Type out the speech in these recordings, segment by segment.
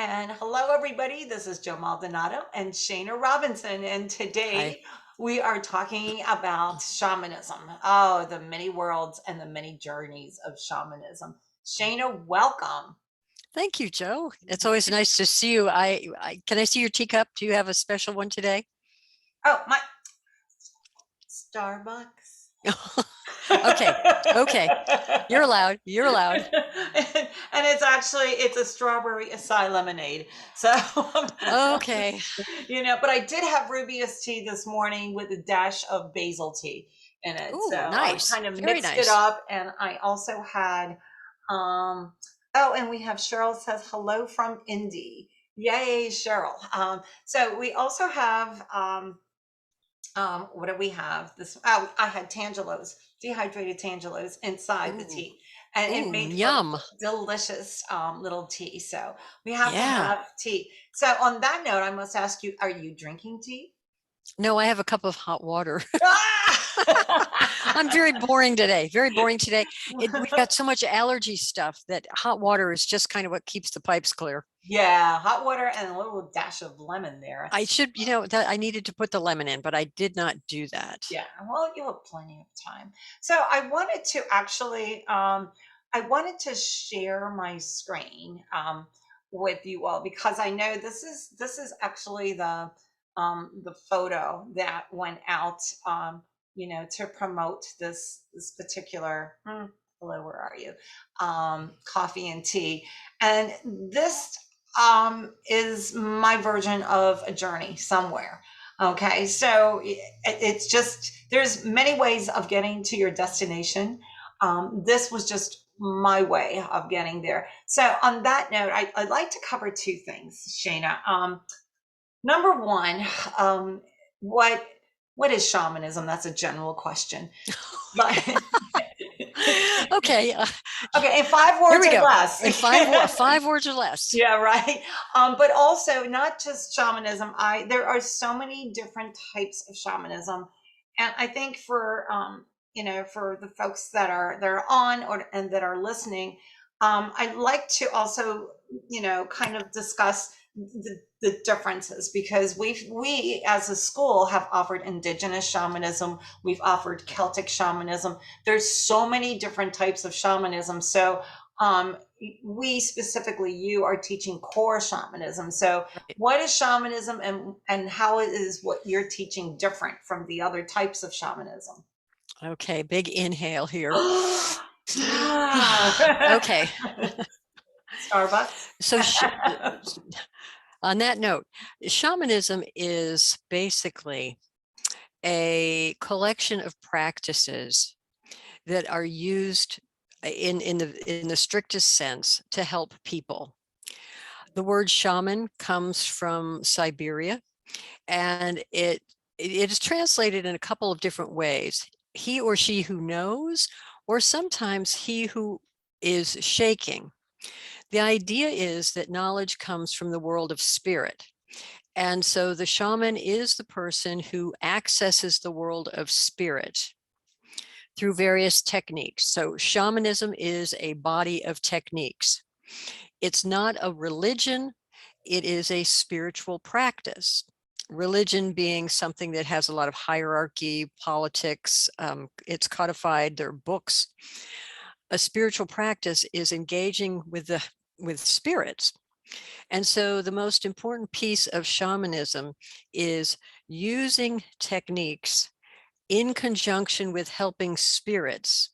And hello, everybody. This is Joe Maldonado and Shana Robinson. And Hi. today we are talking about shamanism. Oh, the many worlds and the many journeys of shamanism. Shana, welcome. Thank you, Joe. It's always nice to see you. Can I see your teacup? Do you have a special one today? Oh, my Starbucks. Okay. Okay. You're allowed. You're allowed. And it's a strawberry acai lemonade. So Okay. but I did have Rubius tea this morning with a dash of basil tea in it. So Ooh, I nice. kind of Very mixed it nice. up. And I also had, oh, and we have Cheryl says hello from Indy. Yay, Cheryl. So we also have, what do we have? Oh, I had tangelos, dehydrated tangelos inside the Ooh. tea. And it Ooh, made for yum. delicious little tea. So we have to Yeah. have tea. So on that note, I must ask you, are you drinking tea? No, I have a cup of hot water. I'm Ah! very boring today. Very boring today. We've got so much allergy stuff that hot water is just kind of what keeps the pipes clear. Yeah, hot water and a little dash of lemon there. I should, that I needed to put the lemon in, but I did not do that. Yeah, well, you have plenty of time. So I wanted to share my screen with you all because I know this is actually the photo that went out, to promote this particular. Hello, where are you? Coffee and tea, and this is my version of a journey somewhere. Okay, so it's just there's many ways of getting to your destination. This was just my way of getting there. So on that note, I'd like to cover two things, Shana. Number one, um, what what is shamanism? That's a general question, but Okay. okay, in five Here words we or go. less. In five words or less. Yeah, right. But also not just shamanism. I There are so many different types of shamanism, and I think for the folks that are on and that are listening, I'd like to also kind of discuss the differences because we as a school have offered indigenous shamanism, we've offered Celtic shamanism. There's so many different types of shamanism. So um, we specifically, you are teaching core shamanism. So Right. what is shamanism, and how is what you're teaching different from the other types of shamanism? Okay. Big inhale here. Ah. Okay. Starbucks. So, on that note, shamanism is basically a collection of practices that are used in the strictest sense to help people. The word shaman comes from Siberia, and it is translated in a couple of different ways. He or she who knows, or sometimes he who is shaking. The idea is that knowledge comes from the world of spirit. And so the shaman is the person who accesses the world of spirit through various techniques. So shamanism is a body of techniques. It's not a religion, it is a spiritual practice. Religion being something that has a lot of hierarchy, politics, it's codified, there are books. A spiritual practice is engaging with spirits. And so the most important piece of shamanism is using techniques in conjunction with helping spirits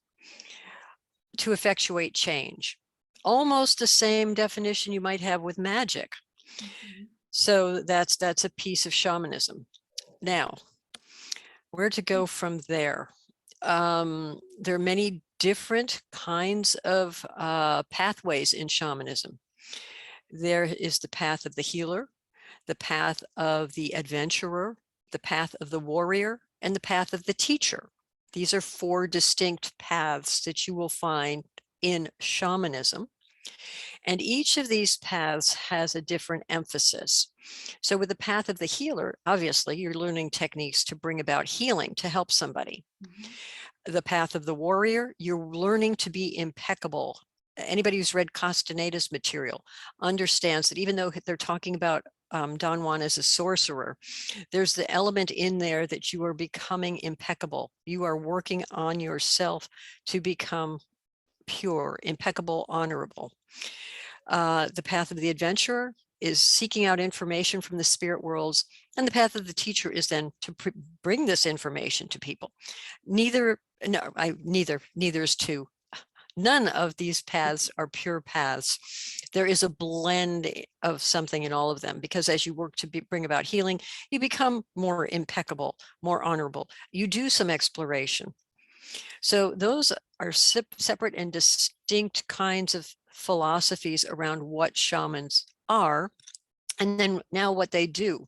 to effectuate change. Almost the same definition you might have with magic. Mhm. So that's a piece of shamanism. Now, where to go from there? There are many different kinds of pathways in shamanism. There is the path of the healer, the path of the adventurer, the path of the warrior, and the path of the teacher. These are four distinct paths that you will find in shamanism. And each of these paths has a different emphasis. So with the path of the healer, obviously you're learning techniques to bring about healing, to help somebody. Mhm. The path of the warrior, you're learning to be impeccable anybody who's read Castaneda's material understands that even though they're talking about Don Juan as a sorcerer, there's the element in there that you are becoming impeccable. You are working on yourself to become pure, impeccable, honorable. The path of the adventurer is seeking out information from the spirit worlds, and the path of the teacher is then to bring this information to people. Neither is two. None of these paths are pure paths. There is a blend of something in all of them, because as you work to bring about healing, you become more impeccable, more honorable. You do some exploration. So those are separate and distinct kinds of philosophies around what shamans are, and then now what they do.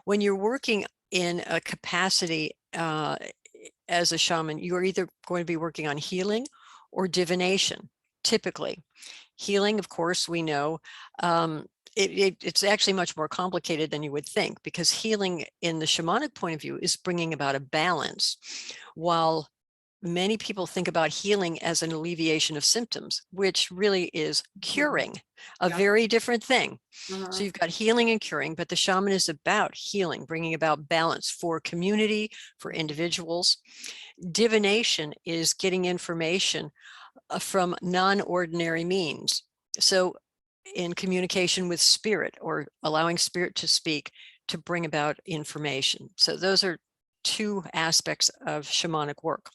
When you're working in a capacity as a shaman, you are either going to be working on healing or divination. Typically healing, of course, we know it's actually much more complicated than you would think, because healing in the shamanic point of view is bringing about a balance, while many people think about healing as an alleviation of symptoms, which really is curing, a very different thing. So you've got healing and curing, but the shaman is about healing, bringing about balance for community, for individuals. Divination is getting information from non-ordinary means. So in communication with spirit, or allowing spirit to speak to bring about information. So those are two aspects of shamanic work.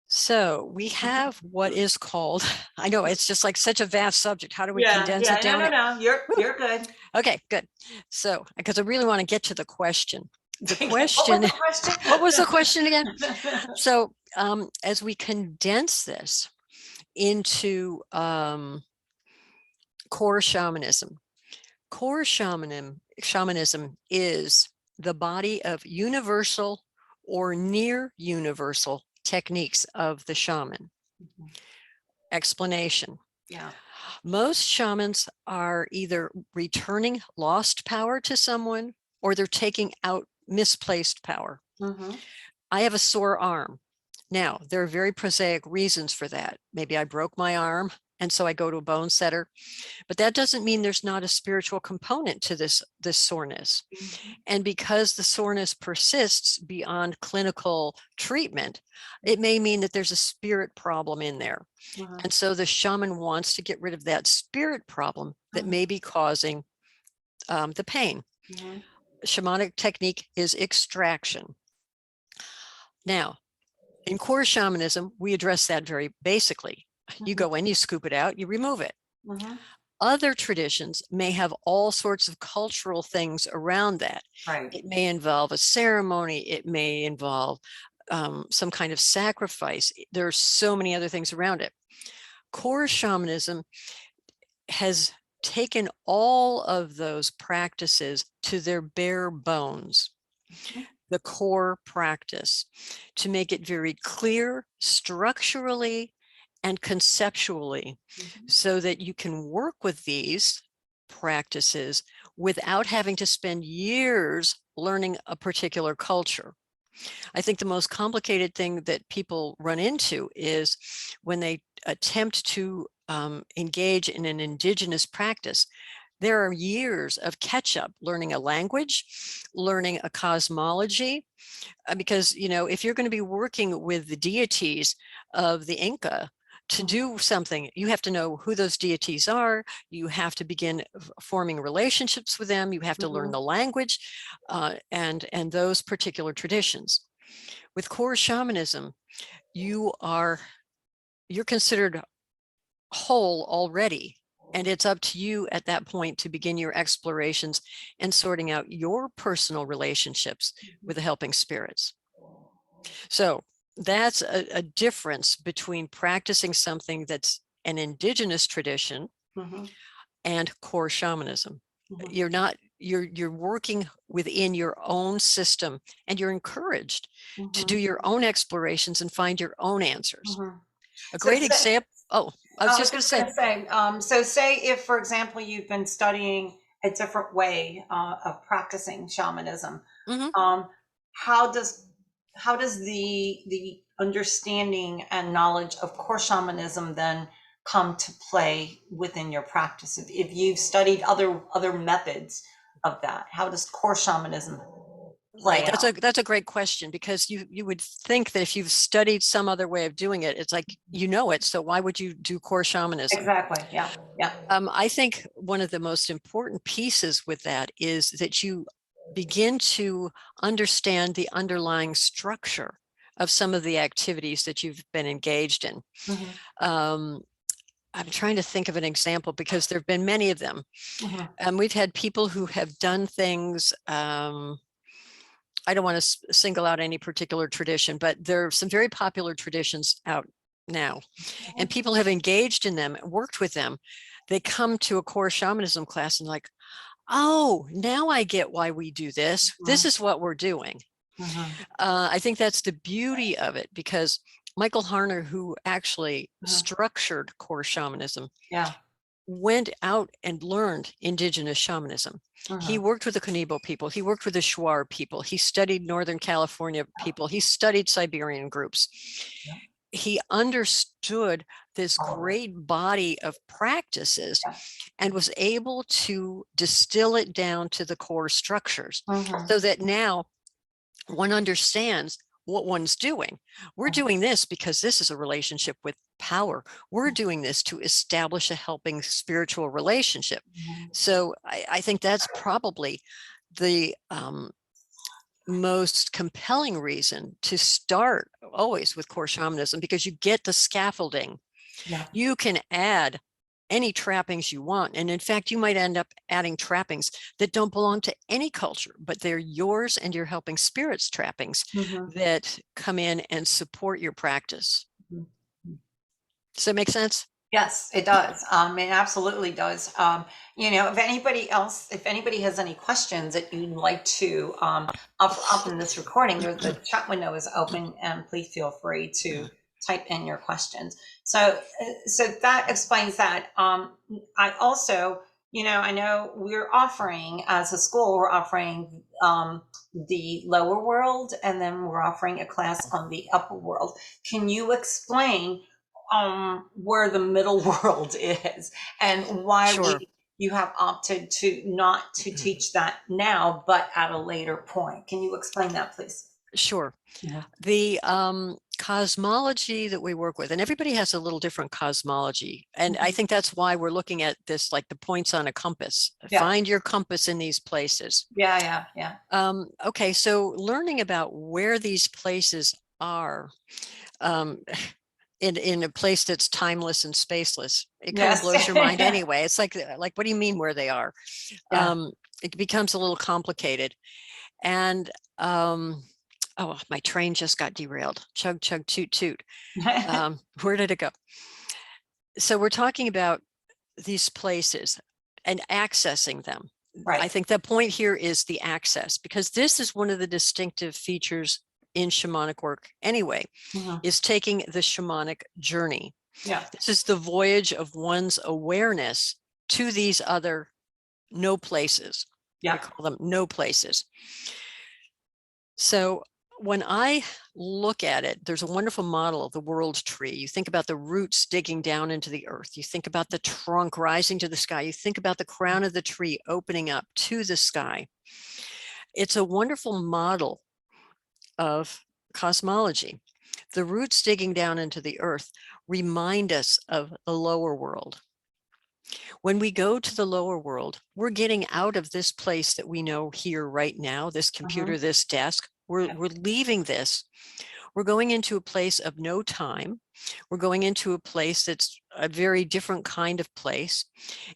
So we have what is called, I know it's just like such a vast subject. How do we condense it down? No, you're good. Okay, good. So, because I really want to get to the question. The question. What was the question again? So, as we condense this into core shamanism is the body of universal or near universal techniques of the shaman. Explanation. Yeah. Most shamans are either returning lost power to someone, or they're taking out misplaced power. I have a sore arm. Now, there are very prosaic reasons for that. Maybe I broke my arm, and so I go to a bone setter. But that doesn't mean there's not a spiritual component to this soreness. And because the soreness persists beyond clinical treatment, it may mean that there's a spirit problem in there. And so the shaman wants to get rid of that spirit problem that may be causing the pain. Shamanic technique is extraction. Now, in core shamanism, we address that very basically. You go in, you scoop it out, you remove it. Other traditions may have all sorts of cultural things around that. It may involve a ceremony. It may involve some kind of sacrifice. There are so many other things around it. Core shamanism has taken all of those practices to their bare bones, the core practice, to make it very clear structurally and conceptually, so that you can work with these practices without having to spend years learning a particular culture. I think the most complicated thing that people run into is when they attempt to engage in an indigenous practice. There are years of catch up, learning a language, learning a cosmology, because, you know, if you're going to be working with the deities of the Inca to do something, you have to know who those deities are. You have to begin forming relationships with them. You have to learn the language and those particular traditions. With core shamanism, you're considered whole already. And it's up to you at that point to begin your explorations and sorting out your personal relationships with the helping spirits. So that's a difference between practicing something that's an indigenous tradition and core shamanism. You're working within your own system, and you're encouraged to do your own explorations and find your own answers. A great example. Oh, I was just going to say. So say if, for example, you've been studying a different way of practicing shamanism, how does the understanding and knowledge of core shamanism then come to play within your practice? If you've studied other methods of that, how does core shamanism play Right. out? That's a great question, because you would think that if you've studied some other way of doing it, it's like, you know it. So why would you do core shamanism? Exactly. Yeah. Yeah. I think one of the most important pieces with that is that you begin to understand the underlying structure of some of the activities that you've been engaged in. Hmm. Um, I'm trying to think of an example, because there have been many of them. Hmm. We've had people who have done things. I don't want to single out any particular tradition, but there are some very popular traditions out now, and people have engaged in them, worked with them. They come to a core shamanism class and like, oh, now I get why we do this. This is what we're doing. Hmm. I think that's the beauty of it, because Michael Harner, who actually Hmm. structured core shamanism, Yeah. went out and learned indigenous shamanism. He Hmm. worked with the Kanibo people. He worked with the Shuar people. He studied Northern California people. He studied Siberian groups. Yeah. He understood this All of it. great body of practices Yeah. and was able to distill it down to the core structures, Hmm. so that now one understands what one's doing. We're doing this because this is a relationship with power. We're doing this to establish a helping spiritual relationship. Hmm. So I think that's probably the most compelling reason to start always with core shamanism, because you get the scaffolding. Yeah. You can add any trappings you want. And in fact, you might end up adding trappings that don't belong to any culture, but they're yours and your helping spirits trappings Hmm. that come in and support your practice. Does that make sense? Yes, it does. It absolutely does. If anybody has any questions that you'd like to offer up in this recording, the chat window is open, and please feel free to type in your questions. So that explains that. I also, I know we're offering, as a school, we're offering the lower world, and then we're offering a class on the upper world. Can you explain where the middle world is, and why Sure. you have opted to not to teach that now but at a later point? Can you explain that, please? Sure. Yeah. The cosmology that we work with, and everybody has a little different cosmology. And I Mhm. think that's why we're looking at this like the points on a compass. Yeah. Find your compass in these places. Yeah. Yeah. Yeah. Okay, so learning about where these places are, um, in a place that's timeless and spaceless, it kind of Yes. blows your mind anyway. It's like, what do you mean where they are? Yeah. It becomes a little complicated. And oh, my train just got derailed. Chug, chug, toot, toot. Where did it go? So we're talking about these places and accessing them. I Right. think the point here is the access, because this is one of the distinctive features in shamanic work anyway, Hmm. is taking the shamanic journey. Yeah. This is the voyage of one's awareness to these other no places. We Yeah. call them no places. So when I look at it, there's a wonderful model of the world tree. You think about the roots digging down into the earth. You think about the trunk rising to the sky. You think about the crown of the tree opening up to the sky. It's a wonderful model of cosmology. The roots digging down into the earth remind us of the lower world. When we go to the lower world, we're getting out of this place that we know here right now, this Hmm. computer, this desk. We're Yeah. leaving this. We're going into a place of no time. We're going into a place that's a very different kind of place.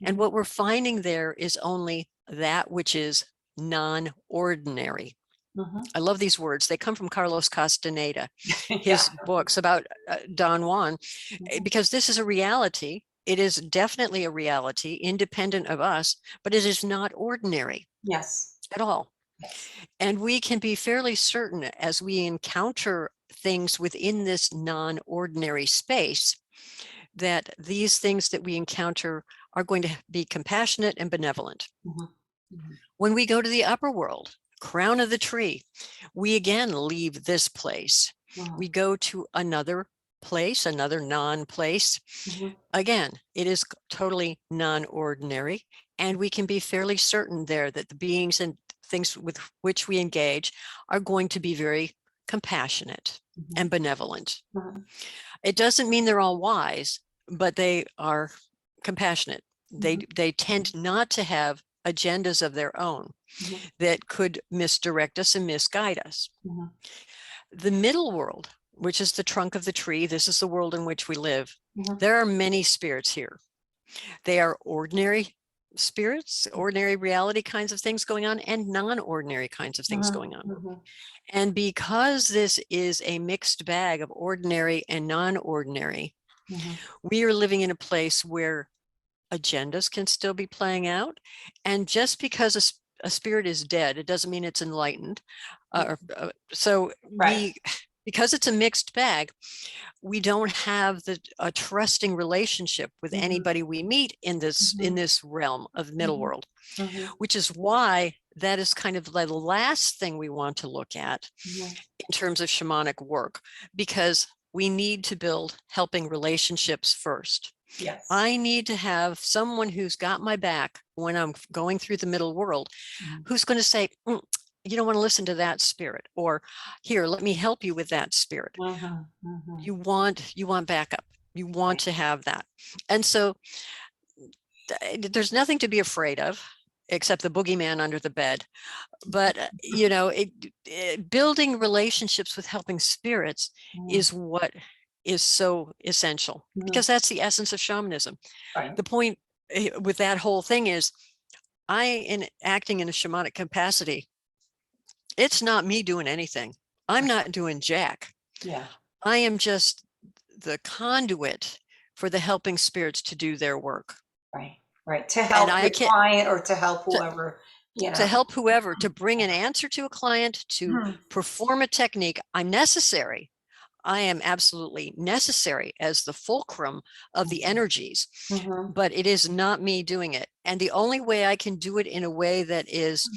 And Hmm. what we're finding there is only that which is non-ordinary. Hmm. I love these words. They come from Carlos Castaneda, Yeah. his books about Don Juan, Hmm. because this is a reality. It is definitely a reality independent of us, but it is not ordinary Yes. at all. Yes. And we can be fairly certain, as we encounter things within this non-ordinary space, that these things that we encounter are going to be compassionate and benevolent. Hmm. Hmm. When we go to the upper world, crown of the tree, we again leave this place. Hmm. We go to another place, another non-place. Mhm. Again, it is totally non-ordinary, and we can be fairly certain there that the beings and things with which we engage are going to be very compassionate Mhm. and benevolent. Mhm. It doesn't mean they're all wise, but they are compassionate. Mhm. They tend not to have agendas of their own Mhm. that could misdirect us and misguide us. Mhm. The middle world, which is the trunk of the tree, this is the world in which we live. Mhm. There are many spirits here. They are ordinary spirits, ordinary reality kinds of things going on, and non-ordinary kinds of things Mhm. going on. Mhm. And because this is a mixed bag of ordinary and non-ordinary, Mhm. we are living in a place where agendas can still be playing out. And just because a spirit is dead, it doesn't mean it's enlightened. So Right. we, because it's a mixed bag, we don't have a trusting relationship with Mhm. anybody we meet in Mhm. this realm of middle Mhm. world, Mhm. which is why that is kind of the last thing we want to look at Mhm. in terms of shamanic work, because we need to build helping relationships first. Yes. I need to have someone who's got my back when I'm going through the middle world, Mhm. who's going to say, you don't want to listen to that spirit, or here, let me help you with that spirit. Mhm. Mhm. You want backup. You want Right. to have that. And so there's nothing to be afraid of except the boogeyman under the bed. But building relationships with helping spirits Mhm. is what is so essential, Mhm. because that's the essence of shamanism. Right. The point with that whole thing is, in acting in a shamanic capacity, it's not me doing anything. I'm not doing jack. Yeah. I am just the conduit for the helping spirits to do their work. Right. Right. To And help I the can client or to help to, whoever, you to know. help whoever to bring an answer to a client, to Mhm. perform a technique. I'm necessary. I am absolutely necessary as the fulcrum of the energies, Mhm. but it is not me doing it. And the only way I can do it in a way that is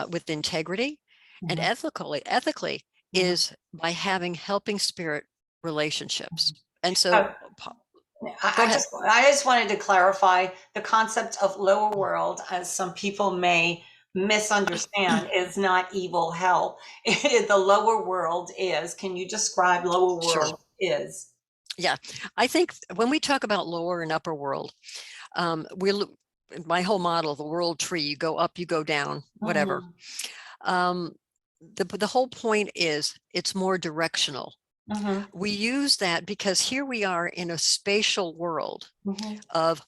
with integrity and Mhm. ethically Mhm. is by having helping spirit relationships. And so, Uh, go I ahead. just wanted to clarify the concept of lower world, as some people may misunderstand, is not evil hell. The lower world is. Can you describe lower Sure. world is? Yeah. I think when we talk about lower and upper world, we my whole model, the world tree, you go up, you go down, whatever. Mhm. Um, the whole point is it's more directional. Mhm. We use that because here we are in a spatial world Mhm. of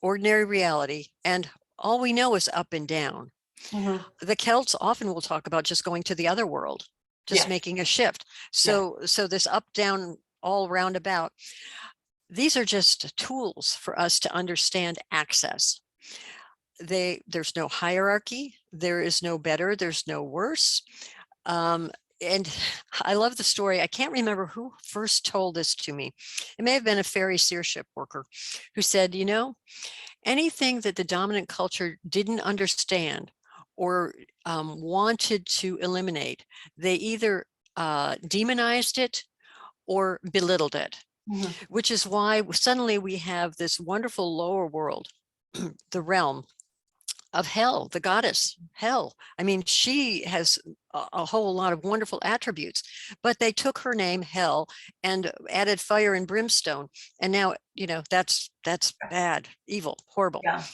ordinary reality, and all we know is up and down. Mhm. The Celts often will talk about just going to the other world, just Yes. making a shift. Yes. So this up, down, all roundabout, these are just tools for us to understand access. There's no hierarchy, there is no better, there's no worse. Um, and I love the story. I can't remember who first told this to me. It may have been a ferry seership worker who said, anything that the dominant culture didn't understand or wanted to eliminate, they either demonized it or belittled it, Mhm. which is why suddenly we have this wonderful lower world, the realm of hell, the goddess Hell. I mean, she has a whole lot of wonderful attributes, but they took her name Hell and added fire and brimstone, and now that's bad, evil, horrible. Yeah.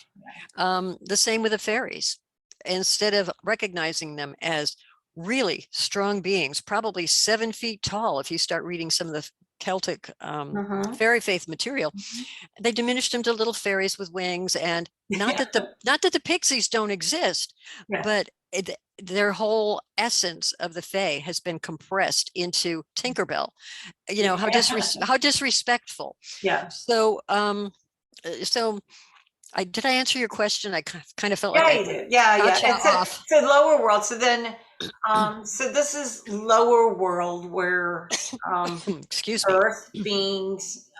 The same with the fairies. Instead of recognizing them as really strong beings, probably 7 feet tall, if you start reading some of the Celtic Mhm. fairy faith material, Mhm. they diminished them to little fairies with wings. And not Yeah. that the pixies don't exist, Yeah. but their whole essence of the fae has been compressed into Tinkerbell. Yeah. How disrespectful. Yeah. So did I answer your question? I kind of felt like Yeah, I you do. Yeah, yeah. got you off. It's a lower world. So then, so this is lower world where Excuse me. Earth beings,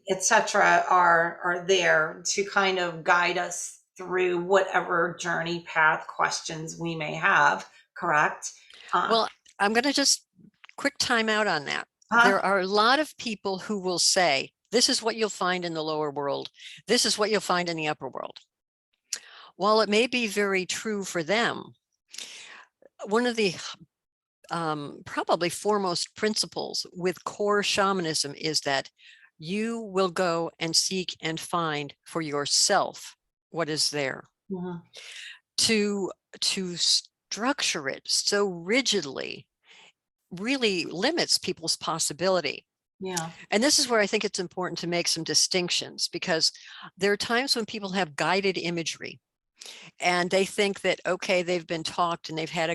etc., are there to kind of guide us through whatever journey, path, questions we may have. Correct? Uh, Well, I'm going to just quick time out on that. there are a lot of people who will say, this is what you'll find in the lower world. This is what you'll find in the upper world. While it may be very true for them, one of the probably foremost principles with core shamanism is that you will go and seek and find for yourself what is there. Mhm. To structure it so rigidly really limits people's possibility. Yeah. And this is where I think it's important to make some distinctions, because there are times when people have guided imagery and they think that, okay, they've been talked and they've had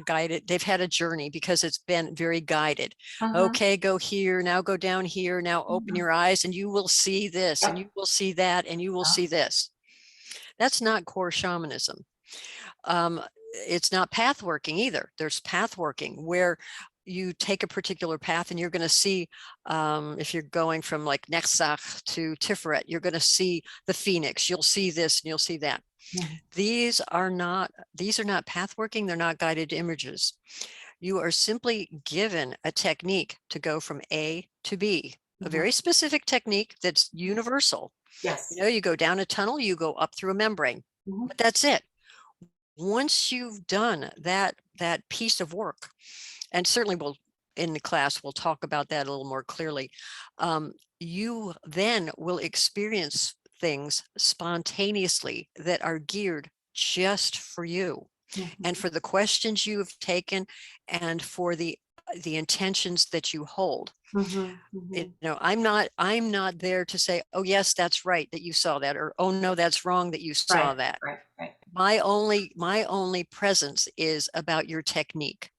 a journey because it's been very guided. Mhm. Okay, go here, now go down here, now open Mhm. your eyes and you will see this and Yep. you will see that and you will Yeah. see this. That's not core shamanism. Um, it's not path working either. There's path working where you take a particular path and you're going to see, if you're going from like Nexach to Tiferet, you're going to see the Phoenix, you'll see this and you'll see that. Mhm. These are not path working. They're not guided images. You are simply given a technique to go from A to B, a Mhm. very specific technique that's universal. Yes. You go down a tunnel, you go up through a membrane, Mhm. but that's it. Once you've done that piece of work, and certainly we'll in the class we'll talk about that a little more clearly, you then will experience things spontaneously that are geared just for you and Mhm. for the questions you have taken and for the intentions that you hold. Mhm. Mhm. I'm not there to say, oh yes, that's right that you saw that, or oh no, that's wrong that you Right. saw that. Right. Right. My only presence is about your technique,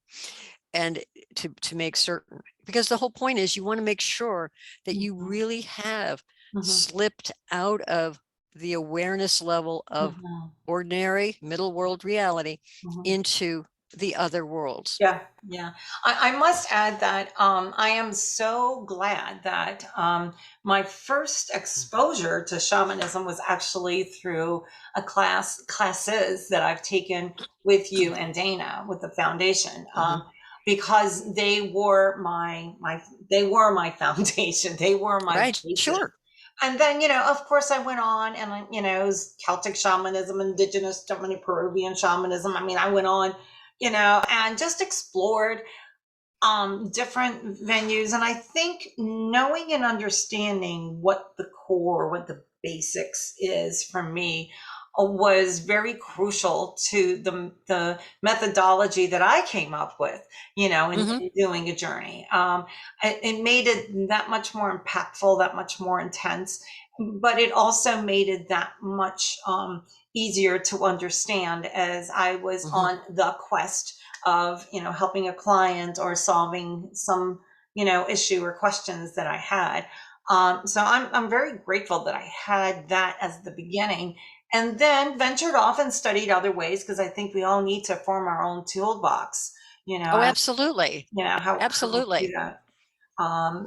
and to make certain, because the whole point is you want to make sure that you Mhm. really have Mhm. slipped out of the awareness level of Mhm. ordinary middle world reality Mhm. into the other worlds. Yeah, yeah. I must add that I am so glad that my first exposure to shamanism was actually through classes that I've taken with you and Dana with the foundation, Mhm. because they were my foundation. They were my Right, basis. sure. And then, of course, I went on and, it was Celtic shamanism, indigenous, Peruvian shamanism. I mean, I went on, and just explored different venues. And I think knowing and understanding what the basics is for me was very crucial to the methodology that I came up with, Hmm. in doing a journey. It made it that much more impactful, that much more intense, but it also made it that much easier to understand as I was Hmm. on the quest of helping a client or solving some issue or questions that I had. So I'm very grateful that I had that as the beginning, and then ventured off and studied other ways, because I think we all need to form our own toolbox. Oh, And absolutely. how to do Absolutely. that.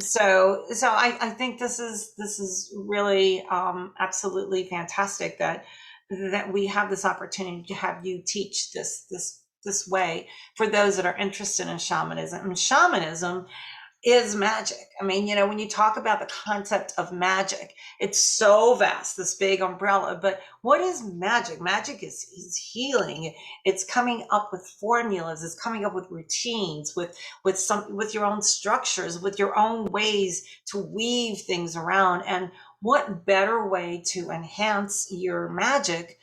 So I think this is really absolutely fantastic that we have this opportunity to have you teach this way for those that are interested in shamanism. And shamanism is magic. I mean, when you talk about the concept of magic, it's so vast, this big umbrella. But what is magic? Magic is healing. It's coming up with formulas. It's coming up with routines, with your own structures, with your own ways to weave things around. And what better way to enhance your magic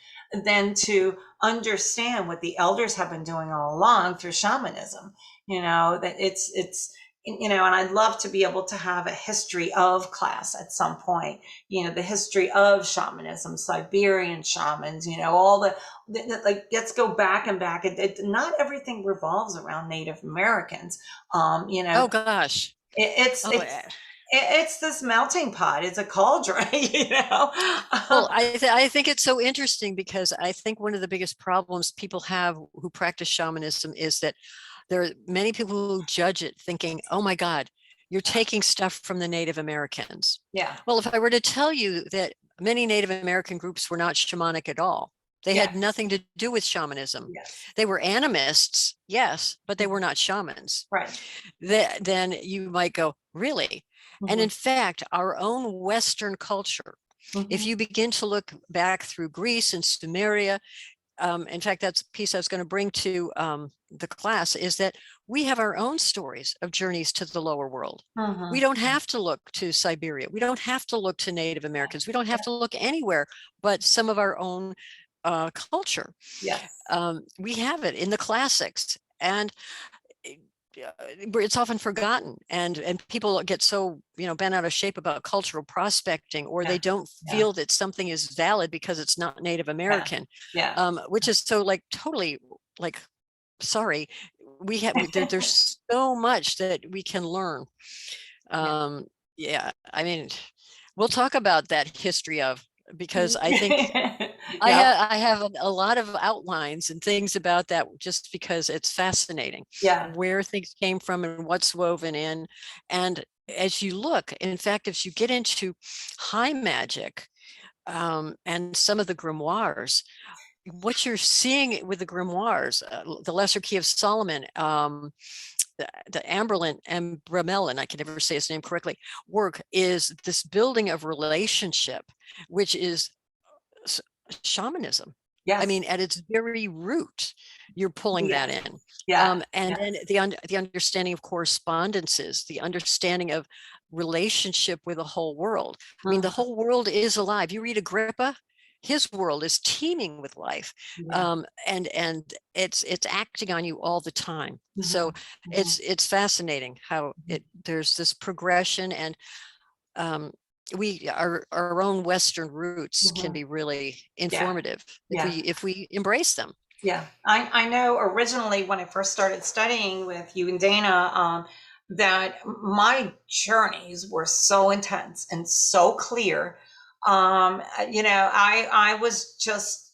than to understand what the elders have been doing all along through shamanism? That it's and I'd love to be able to have a history of class at some point, the history of shamanism, Siberian shamans, all like, let's go back and back. Not everything revolves around Native Americans. Oh gosh. It's Oh, it's it's this melting pot. It's a cauldron, you know. well, I think it's so interesting because I think one of the biggest problems people have who practice shamanism is that there are many people who judge it thinking, oh my God, you're taking stuff from the Native Americans. Yeah. Well, if I were to tell you that many Native American groups were not shamanic at all, They had Yes. nothing to do with shamanism. Yes. They were animists, yes, but they were not shamans. Right. Then you might go, really? And Hmm. in fact, our own Western culture, if Hmm. you begin to look back through Greece and Sumeria, in fact, that's a piece I was going to bring to the class, is that we have our own stories of journeys to the lower world. We Hmm. don't have to look to Siberia. We don't have to look to Native Americans. We don't have to look anywhere but some of our own culture. Yes. We have it in the classics, and it's often forgotten, and people get so bent out of shape about cultural prospecting, or they Yeah. don't Yeah. feel that something is valid because it's not Native Yeah. American, Yeah. which is so like totally like sorry. There's so much that we can learn. Yeah. Yeah, I mean, we'll talk about that history of, because I think Yeah. I have a lot of outlines and things about that, just because it's fascinating Yeah. where things came from and what's woven in. And as you look, in fact, if you get into high magic, and some of the grimoires, what you're seeing with the grimoires, the Lesser Key of Solomon, the Amberlin and Bramelin, I can never say his name correctly, work, is this building of relationship, which is shamanism. I mean, Yes. at its very root, you're pulling that Yes. in. Yeah. And then Yes. the understanding of correspondences, the understanding of relationship with the whole world. I mean, the Mhm. whole world is alive. You read Agrippa, his world is teeming with life, Yeah. and it's acting on you all the time. So Mhm. Mhm. it's fascinating how there's this progression, and um, our own Western roots can Mhm. be really Yeah. informative Yeah. if we embrace them. Yeah, I know originally when I first started studying with you and Dana, that my journeys were so intense and so clear. I was just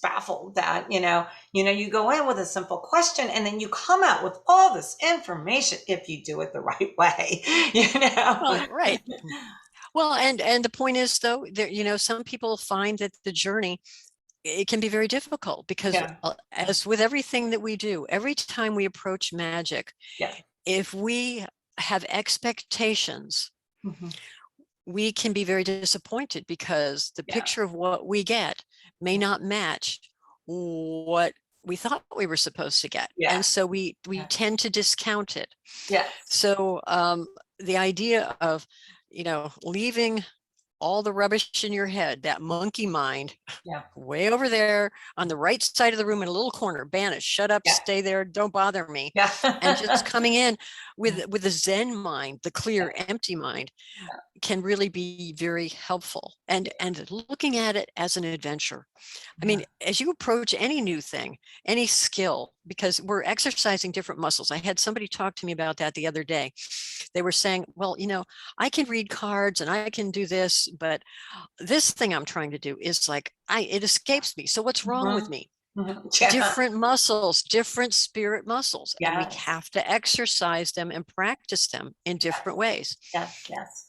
baffled that you go in with a simple question and then you come out with all this information if you do it the right way. Well, right. Well, and the point is, though, there, some people find that the journey, it can be very difficult, because Yeah, yeah, as with everything that we do, every time we approach magic, yeah. if we have expectations, Hmm. we can be very disappointed, because the Yeah, picture of what we get may yeah, not match what we thought we were supposed to get. And yeah, so we yeah. tend to discount it. Yes. So the idea of, leaving all the rubbish in your head, that monkey mind, Yeah, way over there on the right side of the room in a little corner, banish, shut up, yeah, stay there, don't bother me. yeah. And just coming in Yeah, with the Zen mind, the yeah, clear, empty mind, yeah, can really be very helpful, and looking at it as an adventure. I yeah. mean, as you approach any new thing, any skill, because we're exercising different muscles. I had somebody talk to me about that the other day. They were saying, well, I can read cards and I can do this, but this thing I'm trying to do is like, it escapes me. So what's wrong with Mhm, me? mhm. Yeah. Different muscles, different spirit muscles, and we Yes, have to exercise them and practice them in yes, different ways. yes, yes.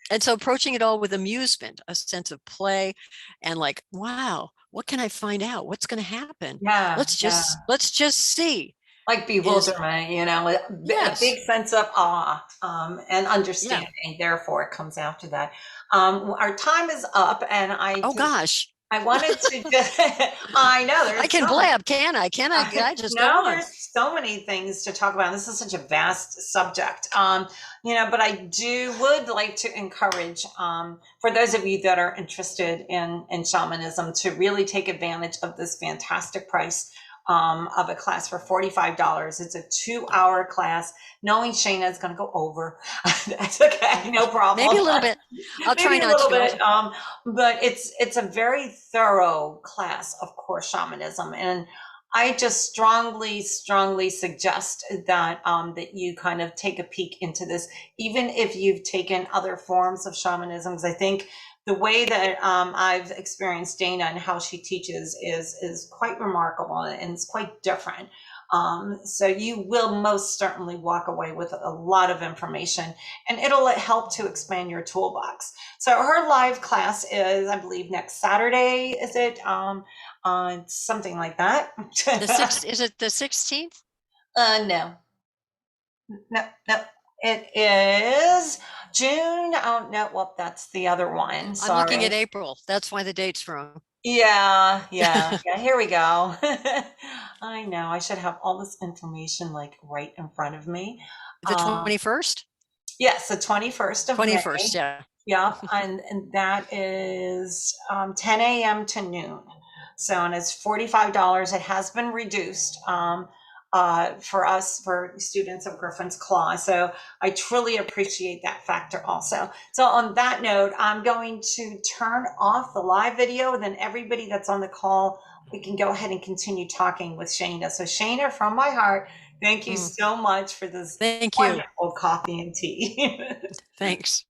And so approaching it all with amusement, a sense of play, and like, wow, what can I find out? What's going to happen? Yeah, Let's yeah. just see. Like Is bewilderment, a yes. big sense of awe, and Yeah. understanding. Therefore, it comes after that. Our time is up, and Oh gosh. I wanted to just, I know I there's can so blab, can I? Can I just go no, on. there's so many things to talk about. This is such a vast subject. But I would like to encourage, for those of you that are interested in shamanism, to really take advantage of this fantastic price, of a class for $45. It's a 2-hour class. Knowing Shana is going to go over, that's okay, no Maybe problem. a little bit. I'll try Maybe a not little to. bit, but it's a very thorough class of core shamanism, and I just strongly suggest that you kind of take a peek into this, even if you've taken other forms of shamanism. Because I think the way that I've experienced Dana and how she teaches is quite remarkable, and it's quite different. So you will most certainly walk away with a lot of information, and it'll help to expand your toolbox. So her live class is, I believe, next Saturday. Is it something like that? The sixth, is it the 16th? No, no. It is June. Oh no, well that's the other one. I'm looking at Sorry. April. That's why the date's wrong. Yeah. Here we go. I know. I should have all this information like right in front of me. The Um, 21st? yes, the 21st of 21st, May. yeah. Yep, and that is 10 a.m. to noon. So, and it's $45. It has been reduced for us, for students of Griffin's Claw. So I truly appreciate that factor also. So on that note, I'm going to turn off the live video, and then everybody that's on the call, we can go ahead and continue talking with Shana. So Shana, from my heart, thank you Mm, so much for this thank you. wonderful coffee and tea. Thanks.